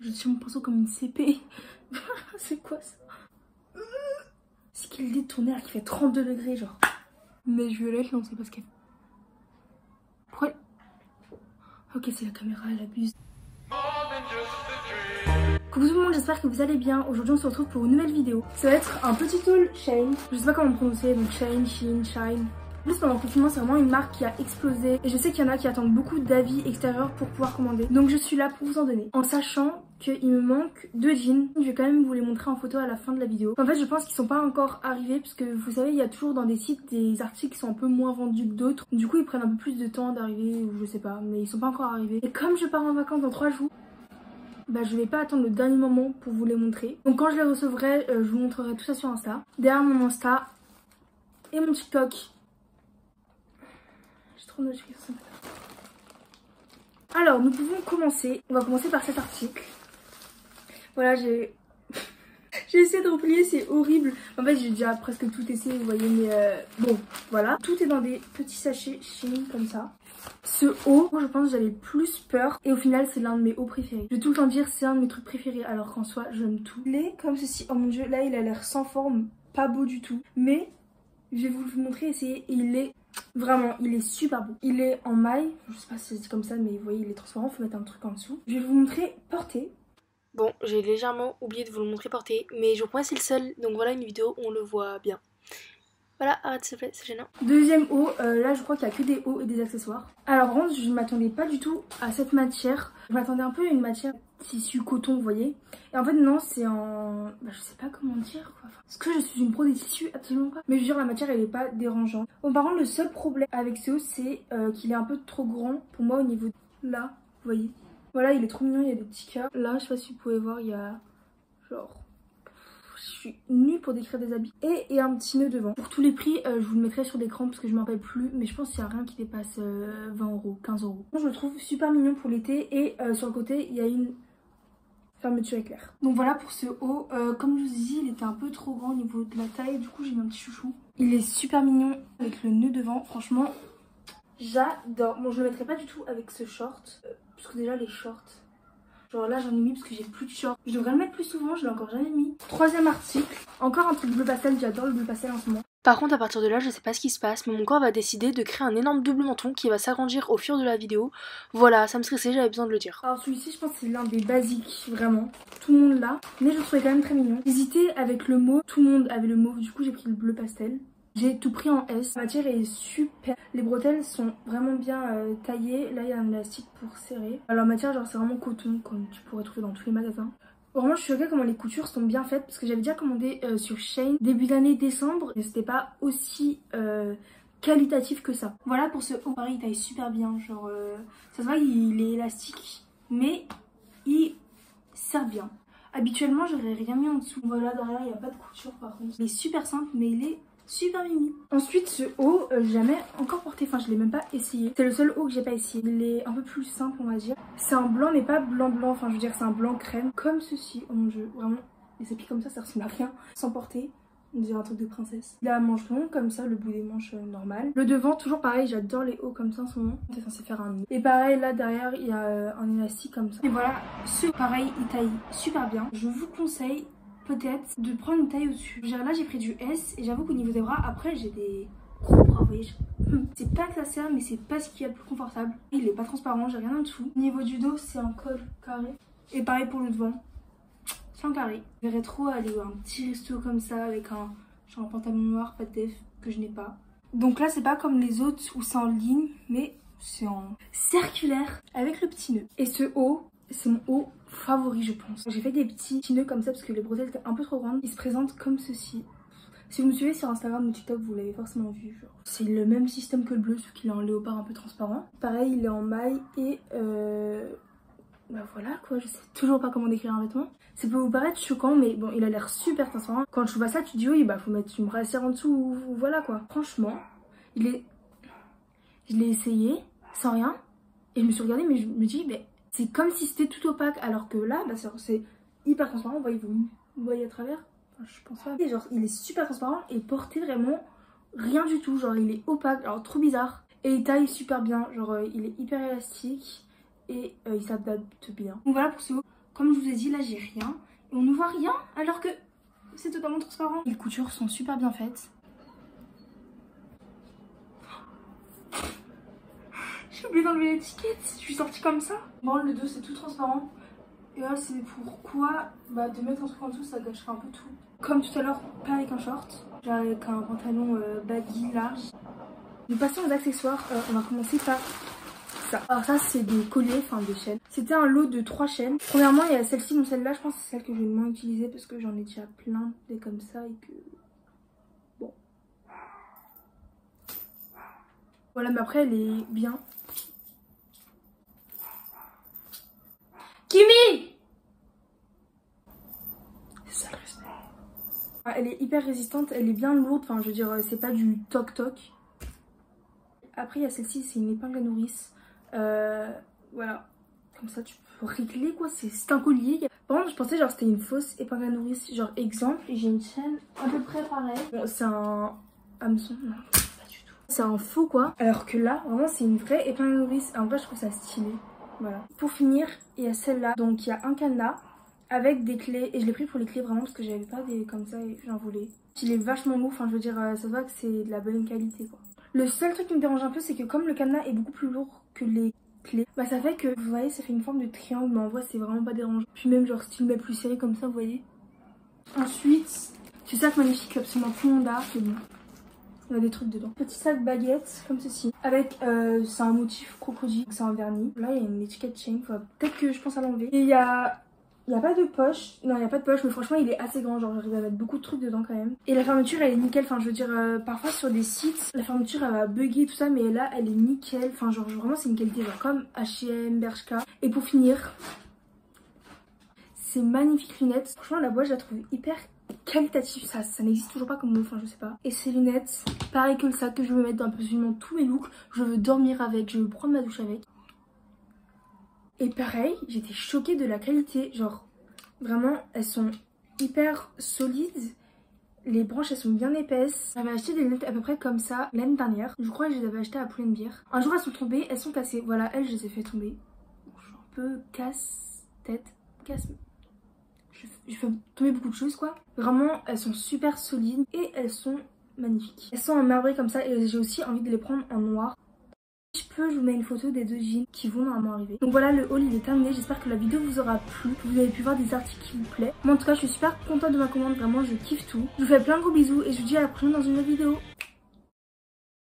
Je tire mon pinceau comme une CP. C'est quoi ça? C'est qu'il détourné alors qu'il fait 32 degrés genre. Mais violette, non, c'est pas ce qu'elle fait. Pourquoi? Ok, c'est la caméra, elle abuse. Coucou tout le monde, j'espère que vous allez bien. Aujourd'hui on se retrouve pour une nouvelle vidéo. Ça va être un petit haul Shein. Je sais pas comment prononcer, donc Shein, Shein, Shine. En plus pendant le confinement c'est vraiment une marque qui a explosé. Et je sais qu'il y en a qui attendent beaucoup d'avis extérieurs pour pouvoir commander. Donc je suis là pour vous en donner. En sachant qu'il me manque 2 jeans. Je vais quand même vous les montrer en photo à la fin de la vidéo. En fait je pense qu'ils sont pas encore arrivés. Parce que vous savez il y a toujours dans des sites des articles qui sont un peu moins vendus que d'autres. Du coup ils prennent un peu plus de temps d'arriver ou je sais pas. Mais ils sont pas encore arrivés. Et comme je pars en vacances dans 3 jours, bah je vais pas attendre le dernier moment pour vous les montrer. Donc quand je les recevrai, je vous montrerai tout ça sur Insta. Derrière mon Insta et mon TikTok. J'ai trop de notifications. Alors nous pouvons commencer. On va commencer par cet article. Voilà, j'ai essayé de replier, c'est horrible. En fait j'ai déjà presque tout essayé, vous voyez, mais bon, voilà. Tout est dans des petits sachets Shein comme ça. Ce haut, je pense que j'avais plus peur et au final c'est l'un de mes hauts préférés. Je vais tout le temps dire c'est un de mes trucs préférés alors qu'en soi j'aime tout. Il est comme ceci, oh mon dieu, là il a l'air sans forme, pas beau du tout. Mais je vais vous le montrer, essayer, et il est vraiment, il est super beau. Il est en maille, je sais pas si c'est comme ça mais vous voyez il est transparent, faut mettre un truc en dessous. Je vais vous montrer porté. Bon, j'ai légèrement oublié de vous le montrer porté, mais je vous promets c'est le seul, donc voilà une vidéo où on le voit bien. Voilà, arrête s'il te plaît, c'est gênant. Deuxième haut, là je crois qu'il y a que des hauts et des accessoires. Alors par contre je ne m'attendais pas du tout à cette matière. Je m'attendais un peu à une matière tissu coton, vous voyez. Et en fait non, c'est en... Bah, je sais pas comment dire quoi. Parce que je suis une pro des tissus, absolument pas. Mais je veux dire la matière elle est pas dérangeante. Bon par contre le seul problème avec ce haut c'est qu'il est un peu trop grand pour moi au niveau de... Là, vous voyez. Voilà, il est trop mignon, il y a des petits cœurs. Là je sais pas si vous pouvez voir, il y a genre... Je suis nulle pour décrire des habits. Et un petit nœud devant. Pour tous les prix, je vous le mettrai sur l'écran parce que je m'en rappelle plus. Mais je pense qu'il n'y a rien qui dépasse 20 €, 15 €. Je le trouve super mignon pour l'été. Et sur le côté, il y a une fermeture éclair. Donc voilà pour ce haut. Comme je vous ai dit, il était un peu trop grand au niveau de la taille. Du coup, j'ai mis un petit chouchou. Il est super mignon avec le nœud devant. Franchement, j'adore. Bon, je le mettrai pas du tout avec ce short. Parce que déjà, les shorts... Genre là j'en ai mis parce que j'ai plus de shorts. Je devrais le mettre plus souvent, je l'ai encore jamais mis. Troisième article, encore un truc bleu pastel, j'adore le bleu pastel en ce moment. Par contre à partir de là je sais pas ce qui se passe, mais mon corps va décider de créer un énorme double menton qui va s'agrandir au fur de la vidéo. Voilà, ça me stressait, j'avais besoin de le dire. Alors celui-ci je pense que c'est l'un des basiques, vraiment. Tout le monde l'a, mais je le trouvais quand même très mignon. J'hésitais avec le mauve, tout le monde avait le mauve, du coup j'ai pris le bleu pastel. J'ai tout pris en S, la matière est super. Les bretelles sont vraiment bien taillées. Là il y a un élastique pour serrer. Alors la matière genre c'est vraiment coton comme tu pourrais trouver dans tous les magasins. Vraiment je suis choquée comment les coutures sont bien faites parce que j'avais déjà commandé sur Shein début d'année décembre et c'était pas aussi qualitatif que ça. Voilà pour ce haut, pareil il taille super bien, genre ça se voit il est élastique mais il sert bien. Habituellement j'aurais rien mis en dessous. Voilà derrière il n'y a pas de couture par contre. Il est super simple mais il est super mimi. Ensuite ce haut, j'ai jamais encore porté, enfin je l'ai même pas essayé. C'est le seul haut que j'ai pas essayé. Il est un peu plus simple on va dire. C'est un blanc mais pas blanc blanc, enfin je veux dire c'est un blanc crème. Comme ceci, oh mon dieu, vraiment. Les épis comme ça ressemble à rien. Sans porter, on dirait un truc de princesse. Il a un manche long comme ça, le bout des manches normal. Le devant, toujours pareil, j'adore les hauts comme ça en ce moment. On est censé faire un nœud. Et pareil là derrière il y a un élastique comme ça. Et voilà, ce pareil il taille super bien. Je vous conseille peut-être de prendre une taille au-dessus. Là j'ai pris du S et j'avoue qu'au niveau des bras, après j'ai des gros bras, vous voyez. C'est pas que ça sert mais c'est pas ce qu'il y a de plus confortable. Il est pas transparent, j'ai rien en dessous. Au niveau du dos c'est un col carré. Et pareil pour le devant, c'est un carré. Je verrais trop aller à un petit resto comme ça avec un pantalon noir, pas de def, que je n'ai pas. Donc là c'est pas comme les autres où c'est en ligne mais c'est en circulaire avec le petit nœud. Et ce haut, c'est mon haut favori je pense. J'ai fait des petits nœuds comme ça parce que les bretelles étaient un peu trop grandes. Ils se présentent comme ceci. Si vous me suivez sur Instagram ou TikTok vous l'avez forcément vu. C'est le même système que le bleu sauf qu'il est en léopard un peu transparent. Pareil il est en maille et bah voilà quoi, je sais toujours pas comment décrire un vêtement. Ça peut vous paraître choquant mais bon il a l'air super transparent. Quand tu vois ça tu te dis oui bah faut mettre une brassière en dessous ou voilà quoi. Franchement je l'ai essayé sans rien et je me suis regardée mais je me dis mais c'est comme si c'était tout opaque alors que là bah, c'est hyper transparent. Vous voyez à travers, enfin, je pense pas. Et genre il est super transparent et porté vraiment rien du tout, genre il est opaque, alors trop bizarre. Et il taille super bien, genre il est hyper élastique et il s'adapte bien. Donc voilà pour ce haut. comme je vous ai dit, là j'ai rien. Et on ne voit rien alors que c'est totalement transparent. Les coutures sont super bien faites. J'ai oublié d'enlever l'étiquette. Je suis sortie comme ça. Bon, le dos c'est tout transparent. Et là c'est pourquoi de mettre un truc en dessous ça gâcherait un peu tout. Comme tout à l'heure, pas avec un short, genre avec un pantalon baggy large. Nous passons aux accessoires. On va commencer par ça. Alors ça c'est des colliers, enfin des chaînes. C'était un lot de 3 chaînes. Premièrement il y a celle-ci, donc celle-là je pense que c'est celle que je vais le moins utiliser parce que j'en ai déjà plein des comme ça et que bon. Voilà, mais après elle est bien. Kimi! C'est ça le respect. Elle est hyper résistante, elle est bien lourde, enfin je veux dire c'est pas du toc toc. Après il y a celle-ci, c'est une épingle à nourrice. Voilà, comme ça tu peux régler quoi, c'est un collier. Par contre je pensais genre c'était une fausse épingle à nourrice, genre exemple, j'ai une chaîne à peu près pareille. Bon c'est un hameçon, non pas du tout. C'est un faux quoi, alors que là vraiment c'est une vraie épingle à nourrice. En vrai je trouve ça stylé, voilà. Pour finir il y a celle-là, donc il y a un cadenas avec des clés et je l'ai pris pour les clés vraiment parce que j'avais pas des comme ça et j'en voulais. Il est vachement lourd, enfin je veux dire ça se voit que c'est de la bonne qualité quoi. Le seul truc qui me dérange un peu c'est que comme le cadenas est beaucoup plus lourd que les clés, ça fait que vous voyez ça fait une forme de triangle, mais en vrai c'est vraiment pas dérangeant. Puis même genre si tu le mets plus serré comme ça vous voyez. Ensuite ce sac magnifique que absolument tout le monde a, c'est bon. Il y a des trucs dedans. Petit sac baguette comme ceci avec c'est un motif crocodile, c'est en vernis. Là il y a une étiquette chain, peut-être que je pense à l'enlever. Et il y a pas de poche, non il n'y a pas de poche mais franchement il est assez grand, genre j'arrive à mettre beaucoup de trucs dedans quand même. Et la fermeture elle est nickel, enfin je veux dire parfois sur des sites la fermeture elle va bugger tout ça mais là elle est nickel, enfin genre vraiment c'est une qualité genre comme H&M, Bershka. Et pour finir, ces magnifiques lunettes, franchement la boîte je la trouve hyper qualitative, ça n'existe toujours pas comme mot, enfin je sais pas. Et ces lunettes, pareil que le sac que je veux mettre dans absolument tous mes looks, je veux dormir avec, je veux prendre ma douche avec. Et pareil, j'étais choquée de la qualité, genre vraiment elles sont hyper solides, les branches elles sont bien épaisses. J'avais acheté des lunettes à peu près comme ça l'année dernière, je crois que je les avais achetées à Pull&Bear. Un jour elles sont tombées, elles sont cassées, voilà elles je les ai fait tomber. Bon, je suis un peu casse-tête, je fais tomber beaucoup de choses quoi. Vraiment elles sont super solides et elles sont magnifiques. Elles sont en marbré comme ça et j'ai aussi envie de les prendre en noir. Je vous mets une photo des 2 jeans qui vont normalement arriver. Donc voilà, le haul il est terminé, j'espère que la vidéo vous aura plu, que vous avez pu voir des articles qui vous plaisent. Moi en tout cas je suis super contente de ma commande, vraiment je kiffe tout. Je vous fais plein de gros bisous et je vous dis à la prochaine dans une autre vidéo.